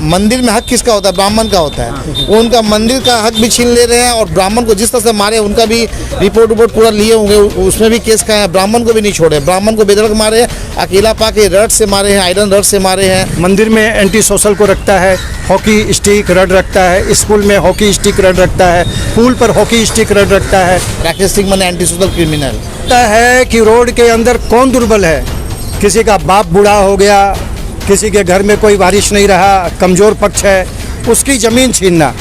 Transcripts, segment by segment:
मंदिर में हक किसका होता है? ब्राह्मण का होता है। वो उनका मंदिर का हक भी छीन ले रहे हैं और ब्राह्मण को जिस तरह से मारे उनका भी रिपोर्ट पूरा लिए होंगे, उसमें भी केस का है। ब्राह्मण को भी नहीं छोड़े, ब्राह्मण को बेदरक मारे, अकेला पाके रड से मारे हैं, आयरन रड से मारे हैं। मंदिर में एंटी सोशल को रखता है, हॉकी स्टिक रड रखता है, स्कूल में हॉकी स्टिक रड रखता है, पुल पर हॉकी स्टिक रड रखता है। राकेश सिंह मैंने एंटी सोशल क्रिमिनल है कि रोड के अंदर कौन दुर्बल है? किसी का बाप बूढ़ा हो गया, किसी के घर में कोई वारिश नहीं रहा, कमज़ोर पक्ष है, उसकी ज़मीन छीनना,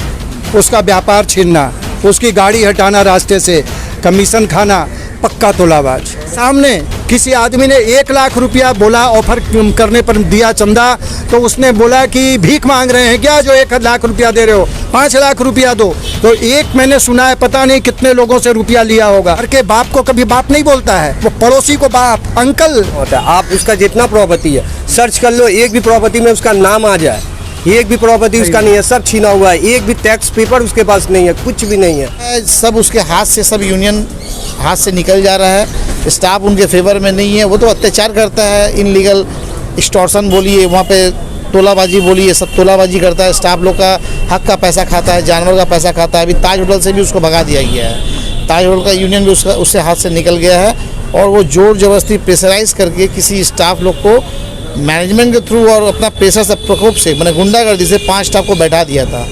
उसका व्यापार छीनना, उसकी गाड़ी हटाना रास्ते से, कमीशन खाना, पक्का तोलाबाज। सामने किसी आदमी ने 1 लाख रुपया बोला, ऑफर करने पर दिया चंदा, तो उसने बोला कि भीख मांग रहे हैं क्या जो 1 लाख रुपया दे रहे हो, 5 लाख रुपया दो। तो एक मैंने सुना है, पता नहीं कितने लोगों से रुपया लिया होगा। घर के बाप को कभी बाप नहीं बोलता है, वो पड़ोसी को बाप, अंकल होता है। आप उसका जितना प्रॉपर्टी है सर्च कर लो, एक भी प्रॉपर्टी में उसका नाम आ जाए, एक भी प्रॉपर्टी उसका नहीं है, सब छीना हुआ है, एक भी टैक्स पेपर उसके पास नहीं है, कुछ भी नहीं है। सब उसके हाथ से, सब यूनियन हाथ से निकल जा रहा है। स्टाफ उनके फेवर में नहीं है, वो तो अत्याचार करता है, इनलीगल एक्सटॉर्शन बोलिए, वहाँ पे तोलाबाजी बोलिए, सब तोलाबाजी करता है। स्टाफ लोग का हक का पैसा खाता है, जानवर का पैसा खाता है। अभी ताज होटल से भी उसको भगा दिया गया है, ताज होटल का यूनियन भी उससे हाथ से निकल गया है। और वो जोर जबरदस्ती प्रेशराइज करके किसी स्टाफ लोग को मैनेजमेंट के थ्रू और अपना प्रेशर से, प्रकोप से, मैंने गुंडागर्दी से 5 स्टाफ को बैठा दिया था।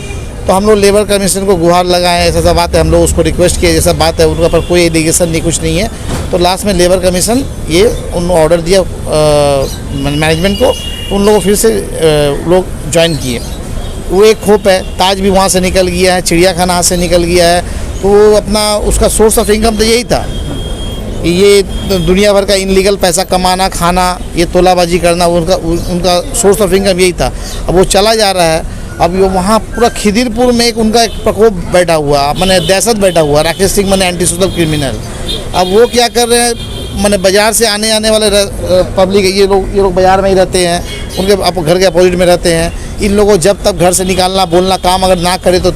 तो हम लोग लेबर कमीशन को गुहार लगाए, ऐसा बात है, हम लोग उसको रिक्वेस्ट किए, जैसा बात है, उनका पर कोई एलिगेशन नहीं, कुछ नहीं है। तो लास्ट में लेबर कमीशन ये उन ऑर्डर दिया मैनेजमेंट को, उन लोगों को फिर से लोग ज्वाइन किए। वो एक होप है, ताज भी वहाँ से निकल गया है, चिड़ियाखाना हाथ से निकल गया है। तो वो अपना उसका सोर्स ऑफ इनकम तो यही था कि ये दुनिया भर का इनलीगल पैसा कमाना, खाना, ये तोलाबाजी करना, उनका सोर्स ऑफ इनकम यही था। अब वो चला जा रहा है। अब वो वहाँ पूरा खिदिरपुर में उनका एक प्रकोप बैठा हुआ, मैंने दहशत बैठा हुआ, राकेश सिंह मैंने एंटी सोशल क्रिमिनल। अब वो क्या कर रहे हैं, मैंने बाज़ार से आने वाले पब्लिक, ये लोग बाज़ार में ही रहते हैं, उनके घर के अपोजिट में रहते हैं। इन लोगों को जब तक घर से निकालना, बोलना, काम अगर ना करे तो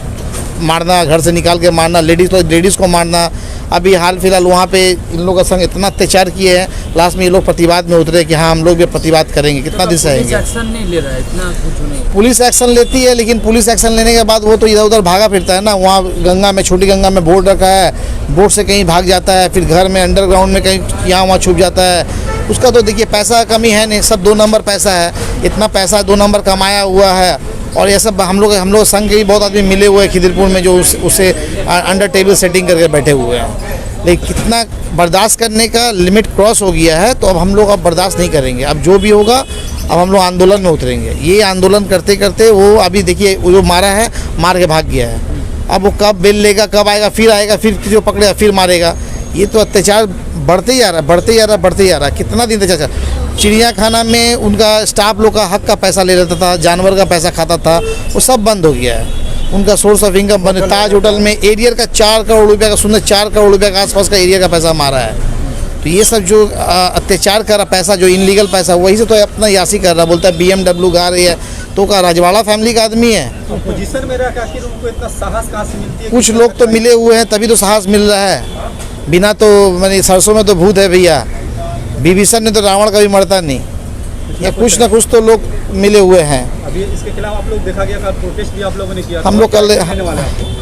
मारना, घर से निकाल के मारना, लेडीज़ को मारना। अभी हाल फिलहाल वहाँ पे इन लोगों का संग इतना अत्याचार किए हैं, लास्ट में ये लोग प्रतिवाद में उतरे कि हाँ हम लोग भी प्रतिवाद करेंगे। कितना दिन सहेंगे? पुलिस एक्शन नहीं ले रहा है, इतना कुछ नहीं। पुलिस एक्शन लेती है, लेकिन पुलिस एक्शन लेने के बाद वो तो इधर उधर भागा फिरता है ना। वहाँ गंगा में, छोटी गंगा में बोर्ड रखा है, बोर्ड से कहीं भाग जाता है, फिर घर में अंडरग्राउंड में कहीं यहाँ वहाँ छुप जाता है। उसका तो देखिए पैसा कमी है नहीं, सब 2 नंबर पैसा है। इतना पैसा 2 नंबर कमाया हुआ है। और ये सब हम लोग संघ के भी बहुत आदमी मिले हुए हैं खिदिरपुर में, जो उसे अंडर टेबल सेटिंग करके बैठे हुए हैं। लेकिन कितना बर्दाश्त करने का लिमिट क्रॉस हो गया है, तो अब हम लोग अब बर्दाश्त नहीं करेंगे। अब जो भी होगा, अब हम लोग आंदोलन में उतरेंगे। ये आंदोलन करते करते वो अभी देखिए, वो जो मारा है, मार के भाग गया है। अब वो कब बेल लेगा, कब आएगा, फिर आएगा, फिर जो पकड़ेगा फिर मारेगा। ये तो अत्याचार बढ़ते जा रहा है। कितना दिन अत्याचार? चिड़ियाखाना में उनका स्टाफ लोग का हक का पैसा ले लेता था, जानवर का पैसा खाता था, वो सब बंद हो गया है। उनका सोर्स ऑफ इनकम बने। ताज होटल में एरियर का 4 करोड़ रुपये का, सुनने 4 करोड़ रुपये का आसपास का एरिया का पैसा मारा है। तो ये सब जो अत्याचार कर रहा पैसा, जो इनलीगल पैसा, वही से तो अपना यासी कर रहा। बोलता है BMW गा रही है, तो का रजवाड़ा फैमिली का आदमी है। पोजीशन में रह के उनको इतना साहस कहाँ से मिलती है? कुछ लोग तो मिले हुए हैं, तभी तो साहस मिल रहा है। बिना तो मैंने सरसों में तो भूत है भैया। विभीषण ने तो रावण कभी मरता नहीं। या कुछ ना कुछ तो लोग मिले हुए हैं। अभी इसके खिलाफ आप लोग देखा गया, प्रोटेस्ट भी आप लोगों ने किया। हम लोग कल,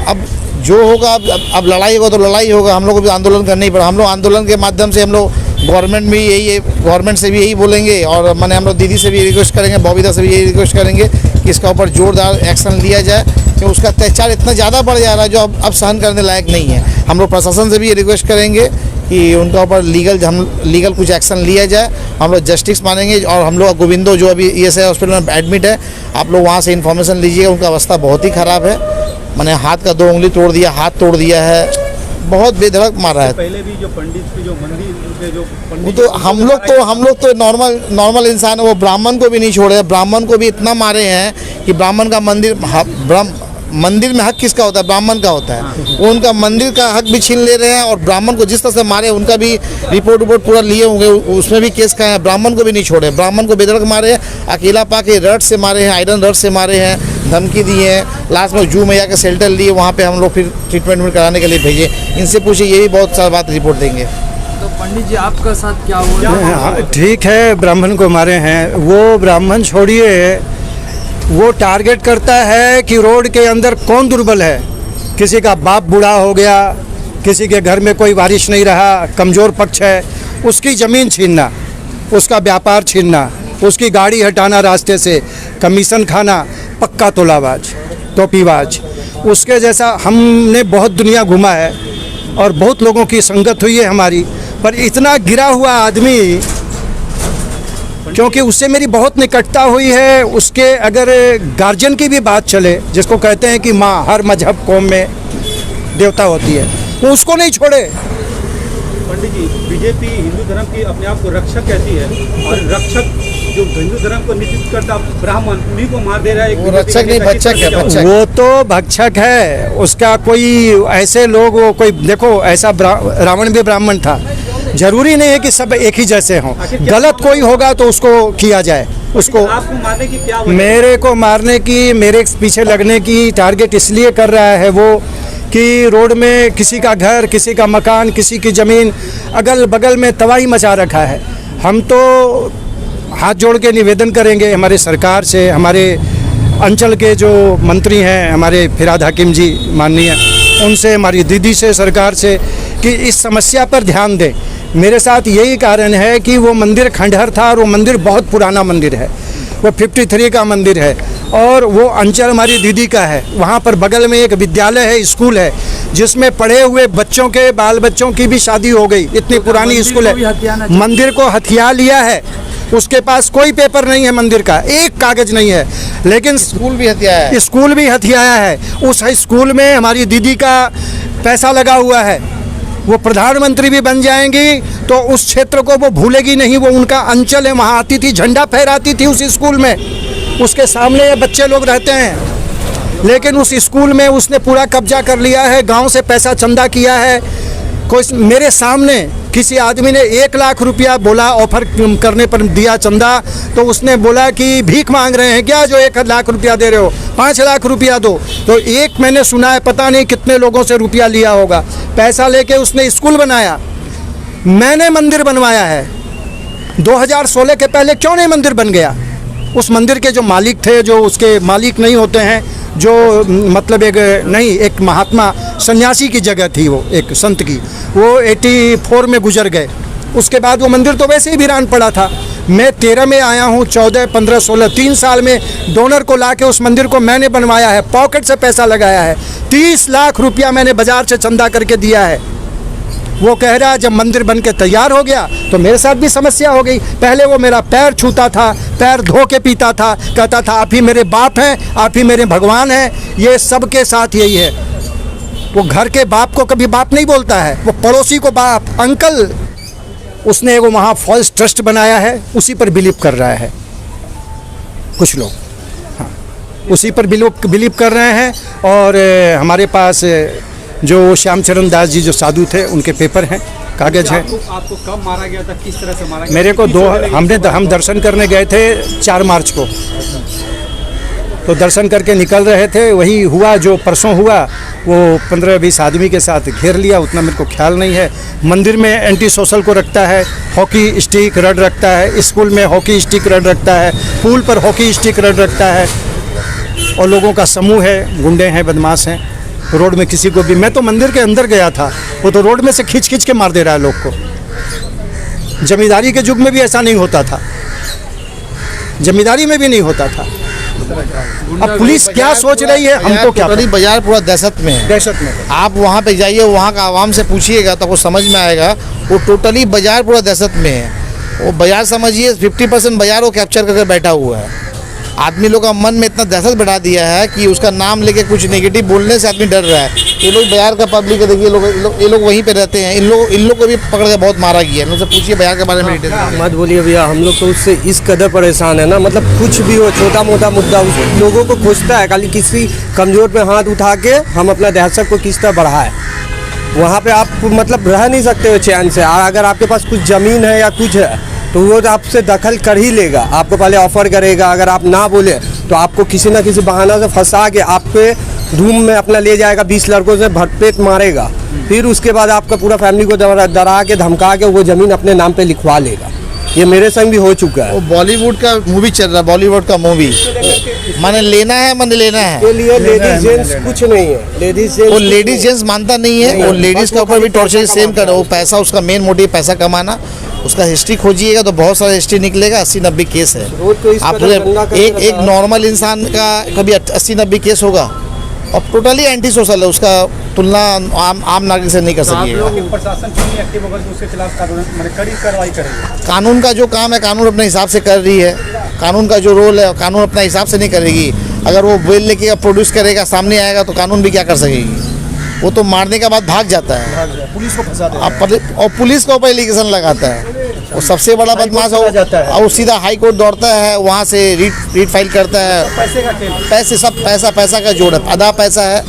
अब जो होगा, अब लड़ाई होगा तो लड़ाई होगा। हम लोग को भी आंदोलन करना ही पड़ा। हम लोग आंदोलन के माध्यम से हम लोग गवर्नमेंट भी गवर्नमेंट से भी यही बोलेंगे, और मैंने हम लोग दीदी से भी रिक्वेस्ट करेंगे, बबीता से भी यही रिक्वेस्ट करेंगे कि इसका ऊपर जोरदार एक्शन लिया जाए, कि उसका अत्याचार इतना ज़्यादा बढ़ जा रहा है जो अब सहन करने लायक नहीं है। हम लोग प्रशासन से भी ये रिक्वेस्ट करेंगे कि उनका ऊपर लीगल कुछ एक्शन लिया जाए। हम लोग जस्टिस मानेंगे। और हम लोग गोविंदो जो अभी ESI हॉस्पिटल में एडमिट है, आप लोग वहाँ से इन्फॉर्मेशन लीजिएगा। उनका अवस्था बहुत ही ख़राब है। मैंने हाथ का 2 उंगली तोड़ दिया, हाथ तोड़ दिया है, बहुत बेधड़क मारा है। पहले भी जो पंडित की जो मंदिर के जो वो तो हम लोग तो नॉर्मल इंसान है। वो ब्राह्मण को भी नहीं छोड़े, ब्राह्मण को भी इतना मारे हैं कि ब्राह्मण का मंदिर में हक किसका होता है? ब्राह्मण का होता है। वो उनका मंदिर का हक भी छीन ले रहे हैं। और ब्राह्मण को जिस तरह से मारे, उनका भी रिपोर्ट पूरा लिए होंगे, उसमें भी केस का है। ब्राह्मण को भी नहीं छोड़े, ब्राह्मण को बेदरक मारे, अकेला पाके रड से मारे हैं, आयरन रड से मारे हैं, धमकी दिए हैं। लास्ट में जू मैया के शेल्टर लिए, वहाँ पे हम लोग फिर ट्रीटमेंट कराने के लिए भेजे। इनसे पूछे, ये भी बहुत सारी बात रिपोर्ट देंगे। तो पंडित जी, आपका साथ क्या हुआ? ठीक है, ब्राह्मण को मारे हैं। वो ब्राह्मण छोड़िए, वो टारगेट करता है कि रोड के अंदर कौन दुर्बल है। किसी का बाप बूढ़ा हो गया, किसी के घर में कोई वारिश नहीं रहा, कमज़ोर पक्ष है, उसकी ज़मीन छीनना, उसका व्यापार छीनना, उसकी गाड़ी हटाना रास्ते से, कमीशन खाना, पक्का तोलाबाज, टोपीबाज। उसके जैसा हमने बहुत दुनिया घूमा है और बहुत लोगों की संगत हुई है हमारी, पर इतना गिरा हुआ आदमी, क्योंकि उससे मेरी बहुत निकटता हुई है। उसके अगर गार्जियन की भी बात चले, जिसको कहते हैं कि माँ हर मजहब कौम में देवता होती है, वो उसको नहीं छोड़े। पंडित जी, बीजेपी हिंदू धर्म की अपने आप को रक्षक कहती है, और रक्षक जो हिंदू धर्म को नेतृत्व करता ब्राह्मण, उन्हीं को मार दे रहा है। वो रक्षक नहीं, भक्षक है, भक्षक। वो तो भक्षक है। उसका कोई ऐसे लोग, वो कोई देखो, ऐसा रावण भी ब्राह्मण था। जरूरी नहीं है कि सब एक ही जैसे हों। गलत कोई होगा तो उसको किया जाए। उसको आपको मारने की क्या वजह? मेरे को मारने की, मेरे पीछे लगने की टारगेट इसलिए कर रहा है वो कि रोड में किसी का घर, किसी का मकान, किसी की ज़मीन, अगल बगल में तबाही मचा रखा है। हम तो हाथ जोड़ के निवेदन करेंगे हमारे सरकार से, हमारे अंचल के जो मंत्री हैं, हमारे फिराद हकीम जी माननीय, उनसे, हमारी दीदी से, सरकार से, कि इस समस्या पर ध्यान दें। मेरे साथ यही कारण है कि वो मंदिर खंडहर था और वो मंदिर बहुत पुराना मंदिर है, वो 53 का मंदिर है और वो अंचल हमारी दीदी का है। वहाँ पर बगल में एक विद्यालय है, स्कूल है, जिसमें पढ़े हुए बच्चों के, बाल बच्चों की भी शादी हो गई। इतनी पुरानी स्कूल है। मंदिर को हथिया लिया है, उसके पास कोई पेपर नहीं है, मंदिर का एक कागज नहीं है, लेकिन स्कूल भी हथियाया है। स्कूल भी हथियाया है। उस स्कूल में हमारी दीदी का पैसा लगा हुआ है। वो प्रधानमंत्री भी बन जाएंगी तो उस क्षेत्र को वो भूलेगी नहीं। वो उनका अंचल है, वहाँ आती थी, झंडा फहराती थी उस स्कूल में। उसके सामने ये बच्चे लोग रहते हैं, लेकिन उस स्कूल में उसने पूरा कब्जा कर लिया है। गांव से पैसा चंदा किया है। कोई मेरे सामने किसी आदमी ने 1 लाख रुपया बोला, ऑफर करने पर दिया चंदा, तो उसने बोला कि भीख मांग रहे हैं क्या जो 1 लाख रुपया दे रहे हो, 5 लाख रुपया दो। तो एक मैंने सुना है, पता नहीं कितने लोगों से रुपया लिया होगा। पैसा लेके उसने स्कूल बनाया, मैंने मंदिर बनवाया है। 2016 के पहले क्यों नहीं मंदिर बन गया? उस मंदिर के जो मालिक थे, जो उसके मालिक नहीं होते हैं, जो मतलब एक महात्मा सन्यासी की जगह थी, वो एक संत की, वो 84 में गुजर गए। उसके बाद वो मंदिर तो वैसे ही वीरान पड़ा था। मैं 13 में आया हूँ, 14, 15, 16, 3 साल में डोनर को लाके उस मंदिर को मैंने बनवाया है, पॉकेट से पैसा लगाया है। 30 लाख रुपया मैंने बाजार से चंदा करके दिया है। वो कह रहा है जब मंदिर बन के तैयार हो गया तो मेरे साथ भी समस्या हो गई। पहले वो मेरा पैर छूता था, पैर धो के पीता था, कहता था आप ही मेरे बाप हैं, आप ही मेरे भगवान हैं। ये सबके साथ यही है। वो घर के बाप को कभी बाप नहीं बोलता है, वो पड़ोसी को बाप, अंकल। उसने वो वहाँ फॉल्स ट्रस्ट बनाया है, उसी पर बिलीव कर रहा है कुछ लोग। हाँ, उसी पर बिलीव कर रहे हैं। और हमारे पास जो श्यामचरण दास जी जो साधु थे, उनके पेपर हैं, कागज हैं। आपको कब मारा गया था, किस तरह से मारा गया? मेरे को हम दर्शन करने गए थे 4 मार्च को, तो दर्शन करके निकल रहे थे। वही हुआ जो परसों हुआ, वो 15-20 आदमी के साथ घेर लिया। उतना मेरे को ख्याल नहीं है। मंदिर में एंटी सोशल को रखता है, हॉकी स्टिक रड रखता है, स्कूल में हॉकी स्टिक रड रखता है, पुल पर हॉकी स्टिक रड रखता है। और लोगों का समूह है, गुंडे हैं, बदमाश हैं। रोड में किसी को भी, मैं तो मंदिर के अंदर गया था, वो तो रोड में से खींच खींच के मार दे रहा है लोग को। जमींदारी के युग में भी ऐसा नहीं होता था, जमींदारी में भी नहीं होता था। अब पुलिस क्या सोच रही है हमको क्या पता। बाजार पूरा दहशत में है, दहशत में। आप वहाँ पे जाइए, वहाँ का आवाम से पूछिएगा तो आपको समझ में आएगा। वो टोटली बाजार पूरा दहशत में है। वो बाजार समझिए 50% बाजार वो कैप्चर करके बैठा हुआ है। आदमी लोग का मन में इतना दहशत बढ़ा दिया है कि उसका नाम लेके कुछ नेगेटिव बोलने से आदमी डर रहा है। ये लोग बाजार का पब्लिक है, देखिए ये लोग वहीं पे रहते हैं। इन लोग को भी पकड़ के बहुत मारा गया है। इन लोग से पूछिए बाजार के बारे में डिटेल। मत बोलिए भैया, हम लोग तो उससे इस कदर परेशान है ना, मतलब कुछ भी हो, छोटा मोटा मुद्दा उस लोगों को खुजता है। खाली किसी कमज़ोर पे हाथ उठा के हम अपना दहशत को किस तरह बढ़ाए। वहाँ पे आप मतलब रह नहीं सकते हो चैन से। अगर आपके पास कुछ ज़मीन है या कुछ है तो वो आपसे दखल कर ही लेगा। आपको पहले ऑफर करेगा, अगर आप ना बोले तो आपको किसी ना किसी बहाना से फंसा के आप पे रूम में अपना ले जाएगा, 20 लड़कों से भरपेट मारेगा। फिर उसके बाद आपका पूरा फैमिली को डरा के धमका के वो ज़मीन अपने नाम पे लिखवा लेगा। ये मेरे संग भी हो चुका है। वो बॉलीवुड का मूवी चल रहा है, बॉलीवुड का मूवी। माने लेना है, माने लेना है। के लिए लेडीज जेंट्स कुछ नहीं है, लेडीज जेंट्स वो लेडीज जेंट्स मानता नहीं है, वो लेडीज के ऊपर भी टॉर्चर सेम कर, वो पैसा, उसका मेन मोटिव पैसा कमाना। उसका हिस्ट्री खोजिएगा तो बहुत सारा हिस्ट्री निकलेगा। 80-90 केस है। रोड को इस आप कदर गंदा कर एक रखा है। नॉर्मल इंसान का कभी 80-90 केस होगा और टोटली एंटी सोशल है, उसका तुलना आम नागरिक से नहीं कर सकिएगा। कि प्रशासन क्यों नहीं एक्टिव होगा कि उसके खिलाफ कानून मतलब कड़ी कार्रवाई करेगी? कानून का जो काम है कानून अपने हिसाब से कर रही है। कानून का जो रोल है कानून अपने हिसाब से नहीं करेगी। अगर वो बिल लेके प्रोड्यूस करेगा, सामने आएगा तो कानून भी क्या कर सकेगी? वो तो मारने के बाद भाग जाता है। पुलिस को फंसा देगा। और पुलिस के ऊपर एलिगेशन लगाता है। वो सबसे बड़ा बदमाश हो जाता है। और वो सीधा हाई कोर्ट दौड़ता है, वहाँ से रीट फाइल करता है। पैसे का खेल। पैसे सब पैसा का जोड़ है, आधा पैसा है।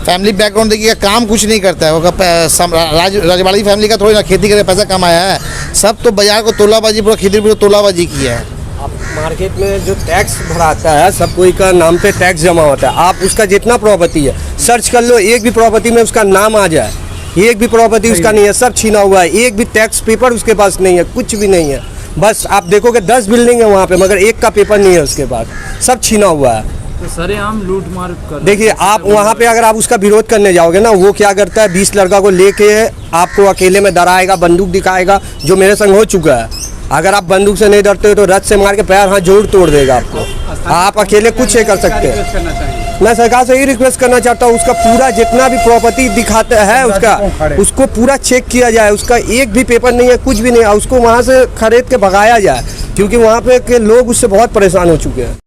फैमिली बैकग्राउंड देखिएगा, काम कुछ नहीं करता है। वो राजवाड़ी फैमिली का थोड़ी ना खेती करके पैसा कमाया है। सब तो बाजार को तोलाबाजी, पूरा खेती पूरा तोलाबाजी किया है। आप मार्केट में जो टैक्स भराता है, सब कोई का नाम पे टैक्स जमा होता है। आप उसका जितना प्रॉपर्टी है सर्च कर लो, एक भी प्रॉपर्टी में उसका नाम आ जाए, एक भी प्रॉपर्टी उसका नहीं है, सब छीना हुआ है। एक भी टैक्स पेपर उसके पास नहीं है, कुछ भी नहीं है। बस आप देखोगे 10 बिल्डिंग है वहाँ पे, मगर एक का पेपर नहीं है उसके पास, सब छीना हुआ है। तो सरेआम लूट मार कर। देखिए आप वहाँ पे अगर आप उसका विरोध करने जाओगे ना, वो क्या करता है, 20 लड़का को लेके आपको अकेले में डराएगा, बंदूक दिखाएगा, जो मेरे संग हो चुका है। अगर आप बंदूक से नहीं डरते हो तो रथ से मार के पैर हाथ जरूर तोड़ देगा आपको। आप अकेले कुछ नहीं कर सकते। रिक्वेस्ट करना चाहिए। मैं सरकार से यही रिक्वेस्ट करना चाहता हूँ, उसका पूरा जितना भी प्रॉपर्टी दिखाता है उसको पूरा चेक किया जाए। उसका एक भी पेपर नहीं है, कुछ भी नहीं है, उसको वहाँ से खरीद के भगाया जाए, क्योंकि वहाँ पे के लोग उससे बहुत परेशान हो चुके हैं।